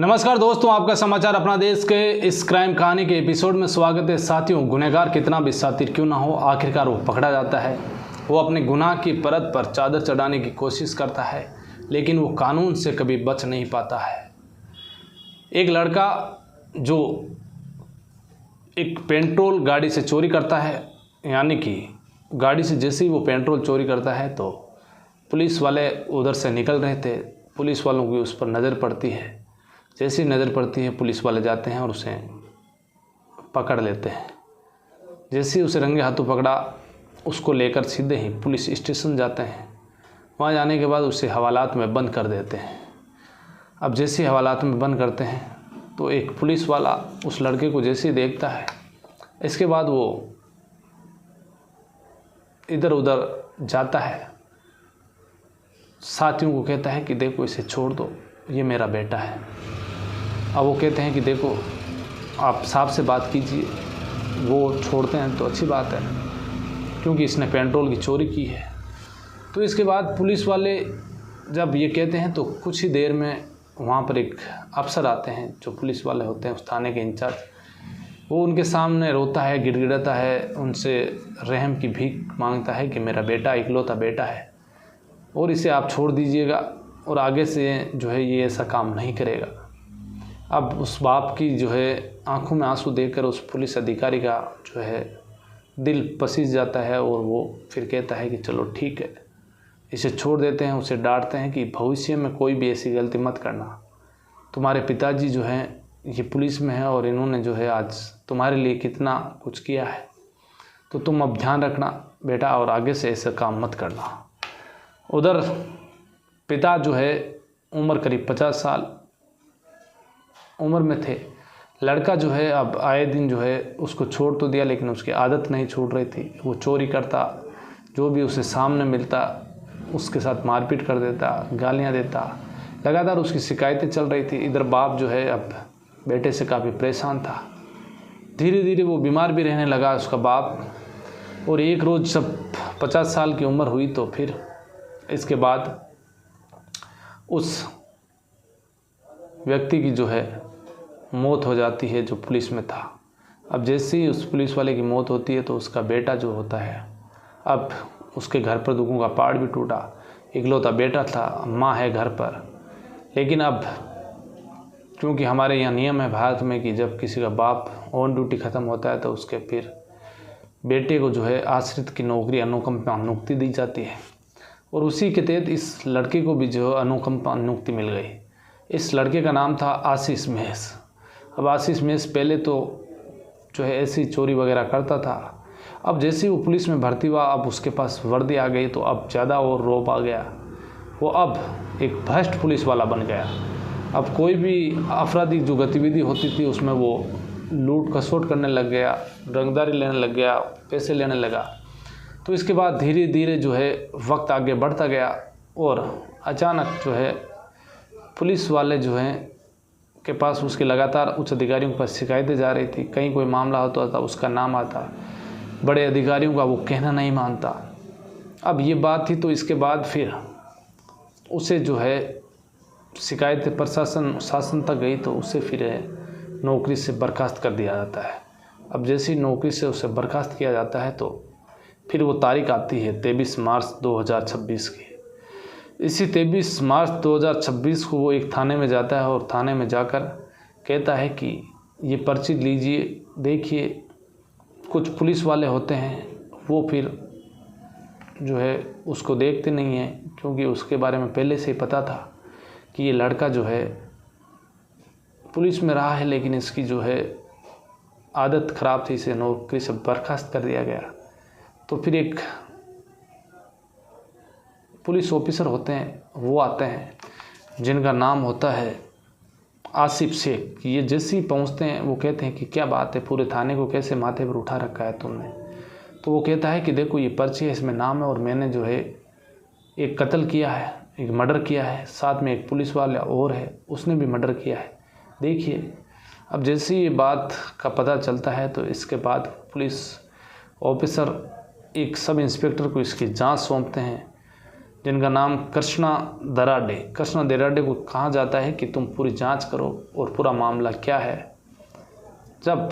नमस्कार दोस्तों, आपका समाचार अपना देश के इस क्राइम कहानी के एपिसोड में स्वागत है। साथियों, गुनहगार कितना भी शातिर क्यों ना हो, आखिरकार वो पकड़ा जाता है। वो अपने गुनाह की परत पर चादर चढ़ाने की कोशिश करता है, लेकिन वो कानून से कभी बच नहीं पाता है। एक लड़का जो एक पेट्रोल गाड़ी से चोरी करता है, यानी कि गाड़ी से जैसे ही वो पेट्रोल चोरी करता है तो पुलिस वाले उधर से निकल रहे थे। पुलिस वालों की उस पर नज़र पड़ती है। जैसी नज़र पड़ती है, पुलिस वाले जाते हैं और उसे पकड़ लेते हैं। जैसे ही उसे रंगे हाथों पकड़ा, उसको लेकर सीधे ही पुलिस स्टेशन जाते हैं। वहाँ जाने के बाद उसे हवालात में बंद कर देते हैं। अब जैसे ही हवालात में बंद करते हैं तो एक पुलिस वाला उस लड़के को जैसे ही देखता है, इसके बाद वो इधर उधर जाता है, साथियों को कहता है कि देखो इसे छोड़ दो, ये मेरा बेटा है। अब वो कहते हैं कि देखो आप साहब से बात कीजिए। वो छोड़ते हैं तो अच्छी बात है, क्योंकि इसने पेट्रोल की चोरी की है। तो इसके बाद पुलिस वाले जब ये कहते हैं तो कुछ ही देर में वहाँ पर एक अफसर आते हैं, जो पुलिस वाले होते हैं उस थाने के इंचार्ज। वो उनके सामने रोता है, गिड़गिड़ाता है, उनसे रहम की भीख मांगता है कि मेरा बेटा इकलौता बेटा है और इसे आप छोड़ दीजिएगा और आगे से जो है ये ऐसा काम नहीं करेगा। अब उस बाप की जो है आंखों में आंसू देखकर उस पुलिस अधिकारी का जो है दिल पसीज जाता है और वो फिर कहता है कि चलो ठीक है, इसे छोड़ देते हैं। उसे डांटते हैं कि भविष्य में कोई भी ऐसी गलती मत करना। तुम्हारे पिताजी जो हैं ये पुलिस में है और इन्होंने जो है आज तुम्हारे लिए कितना कुछ किया है, तो तुम अब ध्यान रखना बेटा और आगे से ऐसा काम मत करना। उधर पिता जो है उम्र करीब 50 साल उम्र में थे। लड़का जो है अब आए दिन जो है उसको छोड़ तो दिया, लेकिन उसकी आदत नहीं छूट रही थी। वो चोरी करता, जो भी उसे सामने मिलता उसके साथ मारपीट कर देता, गालियां देता, लगातार उसकी शिकायतें चल रही थी। इधर बाप जो है अब बेटे से काफ़ी परेशान था। धीरे धीरे वो बीमार भी रहने लगा उसका बाप। और एक रोज़ जब 50 साल की उम्र हुई तो फिर इसके बाद उस व्यक्ति की जो है मौत हो जाती है, जो पुलिस में था। अब जैसे ही उस पुलिस वाले की मौत होती है तो उसका बेटा जो होता है, अब उसके घर पर दुखों का पहाड़ भी टूटा। इकलौता बेटा था, माँ है घर पर, लेकिन अब क्योंकि हमारे यहाँ नियम है भारत में कि जब किसी का बाप ऑन ड्यूटी ख़त्म होता है तो उसके फिर बेटे को जो है आश्रित की नौकरी अनुकंपा नियुक्ति दी जाती है। और उसी के तहत इस लड़के को भी जो अनुकंपा नियुक्ति मिल गई। इस लड़के का नाम था आशीष महेश। अब आशीष महेश पहले तो जो है ऐसी चोरी वगैरह करता था। अब जैसे ही वो पुलिस में भर्ती हुआ, अब उसके पास वर्दी आ गई तो अब ज़्यादा और रौब आ गया। वो अब एक भ्रष्ट पुलिस वाला बन गया। अब कोई भी आपराधिक जो गतिविधि होती थी उसमें वो लूट खसोट करने लग गया, रंगदारी लेने लग गया, पैसे लेने लगा। तो इसके बाद धीरे धीरे जो है वक्त आगे बढ़ता गया और अचानक जो है पुलिस वाले जो हैं के पास उसके लगातार उच्च अधिकारियों के पास शिकायतें जा रही थी। कहीं कोई मामला होता था उसका नाम आता, बड़े अधिकारियों का वो कहना नहीं मानता। अब ये बात थी तो इसके बाद फिर उसे जो है शिकायतें प्रशासन शासन तक गई तो उसे फिर नौकरी से बर्खास्त कर दिया जाता है। अब जैसे ही नौकरी से उसे बर्खास्त किया जाता है तो फिर वो तारीख आती है 23 मार्च 2026 की। इसी 23 मार्च 2026 को वो एक थाने में जाता है और थाने में जाकर कहता है कि ये पर्ची लीजिए, देखिए। कुछ पुलिस वाले होते हैं वो फिर जो है उसको देखते नहीं हैं, क्योंकि उसके बारे में पहले से ही पता था कि ये लड़का जो है पुलिस में रहा है, लेकिन इसकी जो है आदत ख़राब थी, इसे नौकरी से बर्खास्त कर दिया गया। तो फिर एक पुलिस ऑफिसर होते हैं, वो आते हैं, जिनका नाम होता है आसिफ शेख। ये जैसे ही पहुंचते हैं वो कहते हैं कि क्या बात है, पूरे थाने को कैसे माथे पर उठा रखा है तुमने। तो वो कहता है कि देखो ये पर्ची है, इसमें नाम है और मैंने जो है एक कत्ल किया है, एक मर्डर किया है, साथ में एक पुलिस वाला और है, उसने भी मर्डर किया है, देखिए। अब जैसे ये बात का पता चलता है तो इसके बाद पुलिस ऑफिसर एक सब इंस्पेक्टर को इसकी जाँच सौंपते हैं। जिनका नाम कृष्णा दराडे। कृष्णा दराडे को कहा जाता है कि तुम पूरी जांच करो और पूरा मामला क्या है। जब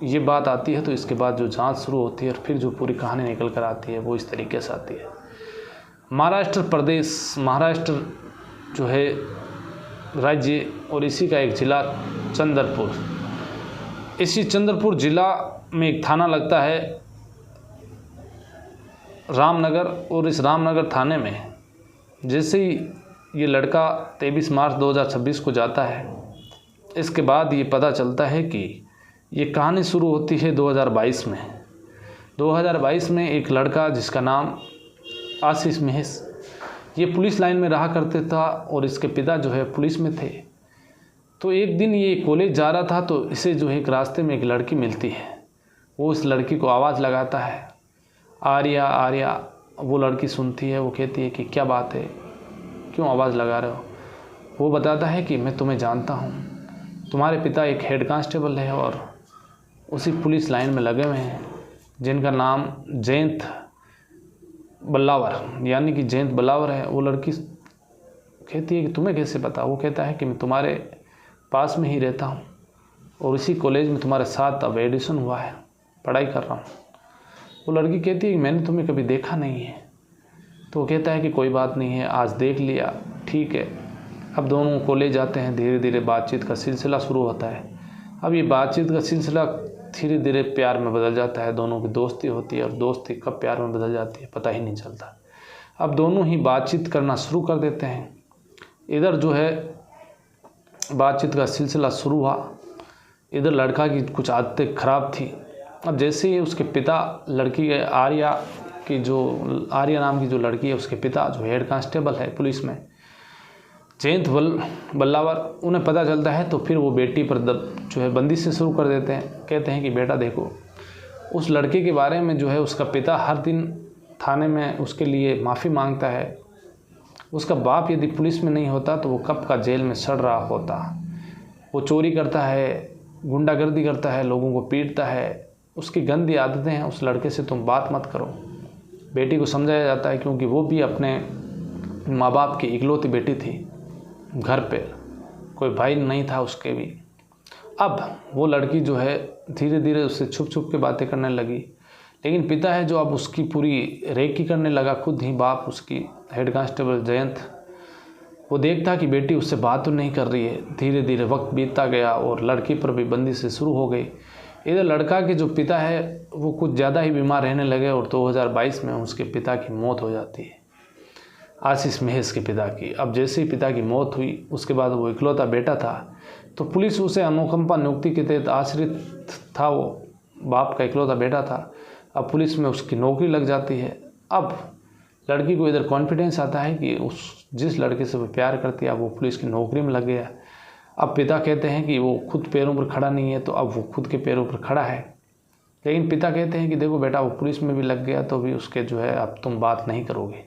ये बात आती है तो इसके बाद जो जांच शुरू होती है और फिर जो पूरी कहानी निकल कर आती है वो इस तरीके से आती है। महाराष्ट्र जो है राज्य और इसी का एक ज़िला चंद्रपुर। इसी चंद्रपुर ज़िला में एक थाना लगता है रामनगर, और इस रामनगर थाने में जैसे ही ये लड़का 23 मार्च 2026 को जाता है, इसके बाद ये पता चलता है कि ये कहानी शुरू होती है 2022 में। 2022 में एक लड़का जिसका नाम आशीष महेश, ये पुलिस लाइन में रहा करते था और इसके पिता जो है पुलिस में थे। तो एक दिन ये कॉलेज जा रहा था तो इसे जो है एक रास्ते में एक लड़की मिलती है। वो इस लड़की को आवाज़ लगाता है, आर्या आर्या। वो लड़की सुनती है, वो कहती है कि क्या बात है, क्यों आवाज़ लगा रहे हो। वो बताता है कि मैं तुम्हें जानता हूँ, तुम्हारे पिता एक हेड कांस्टेबल है और उसी पुलिस लाइन में लगे हुए हैं, जिनका नाम जयंत बल्लावर यानी कि जयंत बल्लावर है। वो लड़की कहती है कि तुम्हें कैसे पता। वो कहता है कि मैं तुम्हारे पास में ही रहता हूँ और इसी कॉलेज में तुम्हारे साथ अब एडिशन हुआ है, पढ़ाई कर रहा हूँ। वो लड़की कहती है कि मैंने तुम्हें कभी देखा नहीं है। तो वो कहता है कि कोई बात नहीं है, आज देख लिया, ठीक है। अब दोनों कॉलेज जाते हैं, धीरे धीरे बातचीत का सिलसिला शुरू होता है। अब ये बातचीत का सिलसिला धीरे धीरे प्यार में बदल जाता है। दोनों की दोस्ती होती है और दोस्ती कब प्यार में बदल जाती है पता ही नहीं चलता। अब दोनों ही बातचीत करना शुरू कर देते हैं। इधर जो है बातचीत का सिलसिला शुरू हुआ, इधर लड़का की कुछ आदतें खराब थी। अब जैसे ही उसके पिता लड़की आर्या नाम की जो लड़की है, उसके पिता जो हेड कांस्टेबल है पुलिस में, जयंत बल्लावर, उन्हें पता चलता है तो फिर वो बेटी पर जो है बंदिश से शुरू कर देते हैं। कहते हैं कि बेटा देखो, उस लड़के के बारे में जो है उसका पिता हर दिन थाने में उसके लिए माफ़ी मांगता है। उसका बाप यदि पुलिस में नहीं होता तो वो कब का जेल में सड़ रहा होता। वो चोरी करता है, गुंडागर्दी करता है, लोगों को पीटता है, उसकी गंदी आदतें हैं। उस लड़के से तुम बात मत करो। बेटी को समझाया जाता है क्योंकि वो भी अपने माँ बाप की इकलौती बेटी थी, घर पे कोई भाई नहीं था उसके भी। अब वो लड़की जो है धीरे धीरे उससे छुप छुप के बातें करने लगी, लेकिन पिता है जो अब उसकी पूरी रेकी करने लगा, खुद ही बाप उसकी हेड कांस्टेबल जयंत। वो देखता कि बेटी उससे बात तो नहीं कर रही है। धीरे धीरे वक्त बीतता गया और लड़की पर भी बंदिश से शुरू हो गई। इधर लड़का के जो पिता है वो कुछ ज़्यादा ही बीमार रहने लगे और 2022 में उसके पिता की मौत हो जाती है, आशीष महेश के पिता की। अब जैसे ही पिता की मौत हुई उसके बाद वो इकलौता बेटा था तो पुलिस उसे अनुकंपा नियुक्ति के तहत आश्रित था। वो बाप का इकलौता बेटा था। अब पुलिस में उसकी नौकरी लग जाती है। अब लड़की को इधर कॉन्फिडेंस आता है कि जिस लड़के से वो प्यार करती है अब वो पुलिस की नौकरी में लग गया। अब पिता कहते हैं कि वो खुद पैरों पर खड़ा नहीं है, तो अब वो खुद के पैरों पर खड़ा है। लेकिन पिता कहते हैं कि देखो बेटा, वो पुलिस में भी लग गया तो भी उसके जो है अब तुम बात नहीं करोगे।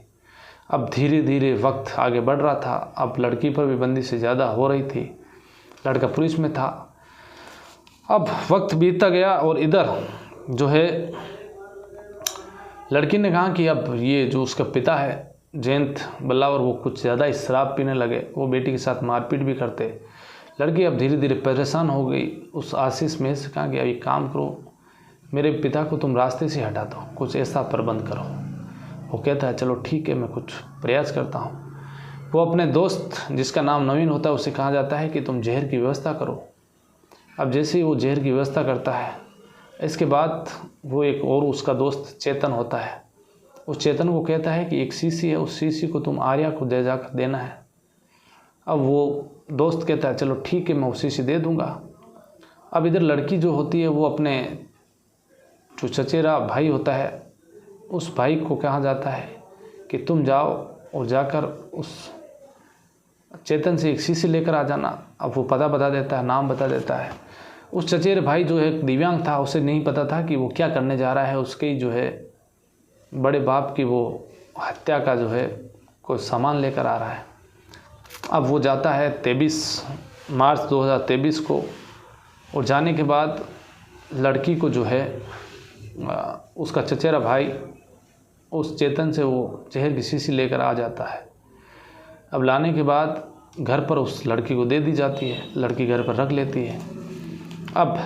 अब धीरे धीरे वक्त आगे बढ़ रहा था। अब लड़की पर भी बंदिश से ज़्यादा हो रही थी, लड़का पुलिस में था। अब वक्त बीतता गया और इधर जो है लड़की ने कहा कि अब ये जो उसका पिता है जयंत बल्लावर, वो कुछ ज़्यादा ही शराब पीने लगे, वो बेटी के साथ मारपीट भी करते। लड़की अब धीरे धीरे परेशान हो गई। उस आशीष में से कहा कि अभी काम करो, मेरे पिता को तुम रास्ते से हटा दो, कुछ ऐसा प्रबंध करो। वो कहता है चलो ठीक है, मैं कुछ प्रयास करता हूँ। वो अपने दोस्त जिसका नाम नवीन होता है उससे कहा जाता है कि तुम जहर की व्यवस्था करो। अब जैसे ही वो जहर की व्यवस्था करता है, इसके बाद वो एक और उसका दोस्त चेतन होता है। उस चेतन को कहता है कि एक शीशी है, उस शीशी को तुम आर्या को दे जाकर देना है। अब वो दोस्त कहता है चलो ठीक है, मैं वो शीशी दे दूँगा। अब इधर लड़की जो होती है वो अपने जो चचेरा भाई होता है उस भाई को कहा जाता है कि तुम जाओ और जाकर उस चेतन से एक शीशी लेकर आ जाना। अब वो पता बता देता है, नाम बता देता है। उस चचेरे भाई जो एक दिव्यांग था, उसे नहीं पता था कि वो क्या करने जा रहा है। उसके जो है बड़े बाप की वो हत्या का जो है कोई सामान लेकर आ रहा है। अब वो जाता है 23 मार्च 2023 को, और जाने के बाद लड़की को जो है उसका चचेरा भाई उस चेतन से वो जहर की शीशी लेकर आ जाता है। अब लाने के बाद घर पर उस लड़की को दे दी जाती है, लड़की घर पर रख लेती है। अब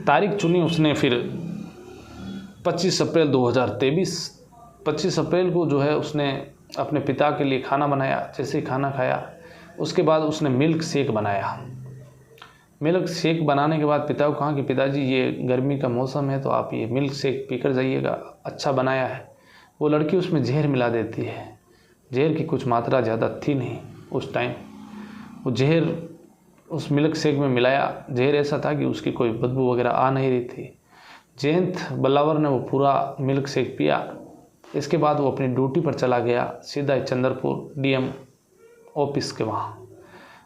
तारीख चुनी उसने फिर 25 अप्रैल 2023। 25 अप्रैल को जो है उसने अपने पिता के लिए खाना बनाया। जैसे ही खाना खाया उसके बाद उसने मिल्क शेक बनाया। मिल्क शेक बनाने के बाद पिता को कहा कि पिताजी ये गर्मी का मौसम है तो आप ये मिल्क शेक पीकर जाइएगा, अच्छा बनाया है। वो लड़की उसमें जहर मिला देती है। जहर की कुछ मात्रा ज़्यादा थी नहीं उस टाइम। वो जहर उस मिल्क शेक में मिलाया। जहर ऐसा था कि उसकी कोई बदबू वगैरह आ नहीं रही थी। जयंत बल्लावर ने वो पूरा मिल्क शेक पिया। इसके बाद वो अपनी ड्यूटी पर चला गया सीधा चंद्रपुर डीएम ऑफिस के वहाँ।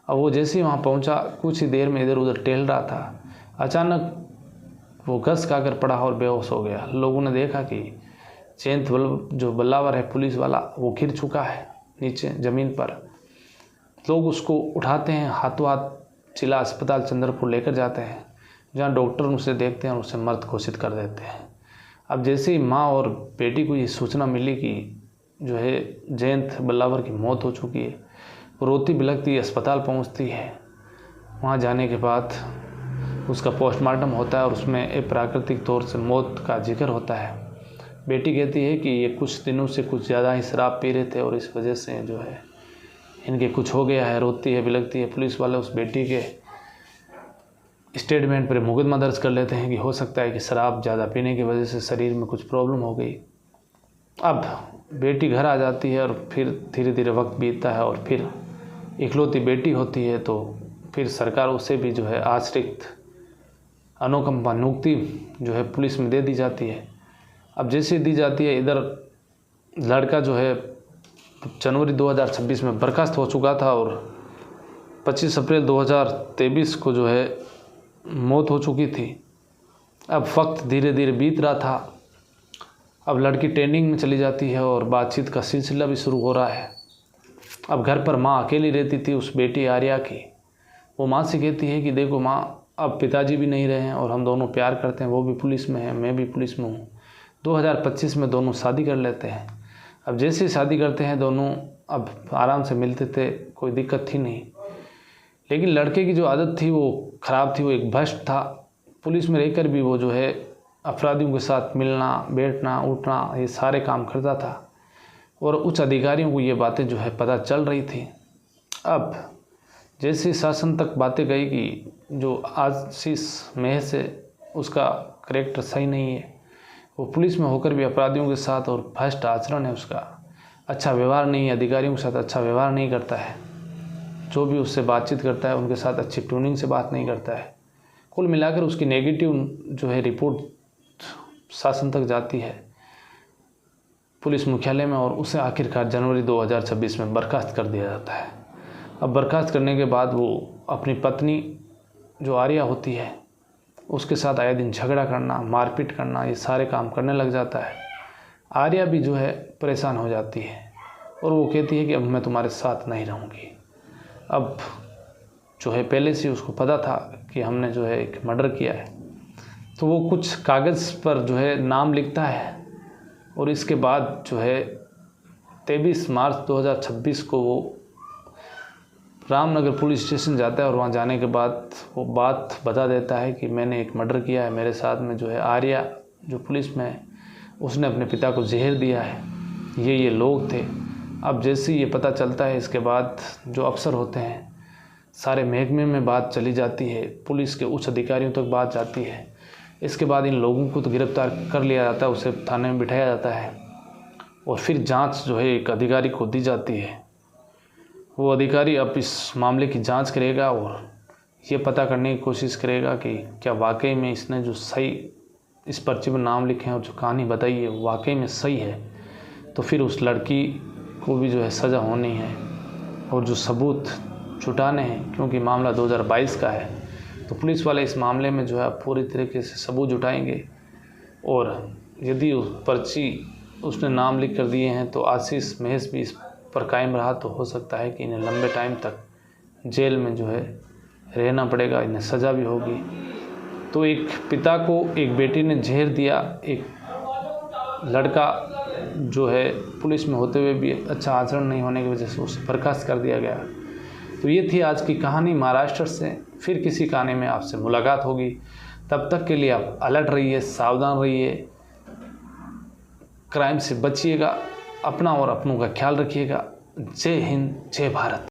अब वो जैसे ही वहाँ पहुँचा कुछ ही देर में इधर उधर टहल रहा था, अचानक वो घस खाकर पड़ा और बेहोश हो गया। लोगों ने देखा कि जयंत जो बल्लावर है पुलिस वाला वो गिर चुका है नीचे ज़मीन पर। लोग उसको उठाते हैं, हाथों हाथ जिला अस्पताल चंद्रपुर लेकर जाते हैं, जहाँ डॉक्टर उसे देखते हैं और उसे मृत घोषित कर देते हैं। अब जैसे ही माँ और बेटी को ये सूचना मिली कि जो है जयंत बल्लावर की मौत हो चुकी है, वो रोती बिलखती अस्पताल पहुंचती है। वहां जाने के बाद उसका पोस्टमार्टम होता है और उसमें अप्राकृतिक तौर से मौत का जिक्र होता है। बेटी कहती है कि ये कुछ दिनों से कुछ ज़्यादा ही शराब पी रहे थे और इस वजह से जो है इनके कुछ हो गया है। रोती है बिलखती है। पुलिस वाले उस बेटी के स्टेटमेंट पर मुकदमा दर्ज कर लेते हैं कि हो सकता है कि शराब ज़्यादा पीने की वजह से शरीर में कुछ प्रॉब्लम हो गई। अब बेटी घर आ जाती है और फिर धीरे धीरे वक्त बीतता है और फिर इकलौती बेटी होती है तो फिर सरकार उसे भी जो है आश्रित अनुकंपा नियुक्ति जो है पुलिस में दे दी जाती है। अब जैसे दी जाती है, इधर लड़का जो है जनवरी 2026 में बर्खास्त हो चुका था और 25 अप्रैल 2023 को जो है मौत हो चुकी थी। अब वक्त धीरे धीरे बीत रहा था। अब लड़की ट्रेनिंग में चली जाती है और बातचीत का सिलसिला भी शुरू हो रहा है। अब घर पर माँ अकेली रहती थी उस बेटी आर्या की। वो माँ से कहती है कि देखो माँ, अब पिताजी भी नहीं रहे हैं और हम दोनों प्यार करते हैं, वो भी पुलिस में है, मैं भी पुलिस में हूँ। 2025 में दोनों शादी कर लेते हैं। अब जैसे शादी करते हैं दोनों, अब आराम से मिलते थे, कोई दिक्कत थी नहीं। लेकिन लड़के की जो आदत थी वो ख़राब थी, वो एक भ्रष्ट था। पुलिस में रहकर भी वो जो है अपराधियों के साथ मिलना, बैठना, उठना, ये सारे काम करता था और उच्च अधिकारियों को ये बातें जो है पता चल रही थी। अब जैसे शासन तक बातें गई कि जो आशीष महस है उसका करैक्टर सही नहीं है, वो पुलिस में होकर भी अपराधियों के साथ और भ्रष्ट आचरण है उसका, अच्छा व्यवहार नहीं है, अधिकारियों के साथ अच्छा व्यवहार नहीं करता है, जो भी उससे बातचीत करता है उनके साथ अच्छी ट्यूनिंग से बात नहीं करता है। कुल मिलाकर उसकी नेगेटिव जो है रिपोर्ट शासन तक जाती है पुलिस मुख्यालय में और उसे आखिरकार जनवरी 2026 में बर्खास्त कर दिया जाता है। अब बर्खास्त करने के बाद वो अपनी पत्नी जो आर्या होती है उसके साथ आए दिन झगड़ा करना, मारपीट करना, ये सारे काम करने लग जाता है। आर्या भी जो है परेशान हो जाती है और वो कहती है कि अब मैं तुम्हारे साथ नहीं रहूँगी। अब जो है पहले से उसको पता था कि हमने जो है एक मर्डर किया है, तो वो कुछ कागज़ पर जो है नाम लिखता है और इसके बाद जो है 23 मार्च 2026 को वो रामनगर पुलिस स्टेशन जाता है और वहाँ जाने के बाद वो बात बता देता है कि मैंने एक मर्डर किया है, मेरे साथ में जो है आर्या जो पुलिस में है उसने अपने पिता को जहर दिया है, ये लोग थे। अब जैसे ही ये पता चलता है इसके बाद जो अफसर होते हैं सारे महकमे में बात चली जाती है, पुलिस के उच्च अधिकारियों तक बात जाती है। इसके बाद इन लोगों को तो गिरफ्तार कर लिया जाता है, उसे थाने में बिठाया जाता है और फिर जांच जो है एक अधिकारी को दी जाती है। वो अधिकारी अब इस मामले की जांच करेगा और ये पता करने की कोशिश करेगा कि क्या वाकई में इसने जो सही इस पर्ची पर नाम लिखे हैं और जो कहानी बताई है वाकई में सही है, तो फिर उस लड़की को भी जो है सज़ा होनी है और जो सबूत जुटाने हैं, क्योंकि मामला 2022 का है, तो पुलिस वाले इस मामले में जो है पूरी तरीके से सबूत जुटाएंगे और यदि उस पर्ची उसने नाम लिख कर दिए हैं तो आशीष महस भी इस पर कायम रहा तो हो सकता है कि इन्हें लंबे टाइम तक जेल में जो है रहना पड़ेगा, इन्हें सज़ा भी होगी। तो एक पिता को एक बेटी ने जहर दिया, एक लड़का जो है पुलिस में होते हुए भी अच्छा आचरण नहीं होने की वजह से उसे बर्खास्त कर दिया गया। तो ये थी आज की कहानी महाराष्ट्र से। फिर किसी कहानी में आपसे मुलाकात होगी, तब तक के लिए आप अलर्ट रहिए, सावधान रहिए, क्राइम से बचिएगा, अपना और अपनों का ख्याल रखिएगा। जय हिंद, जय भारत।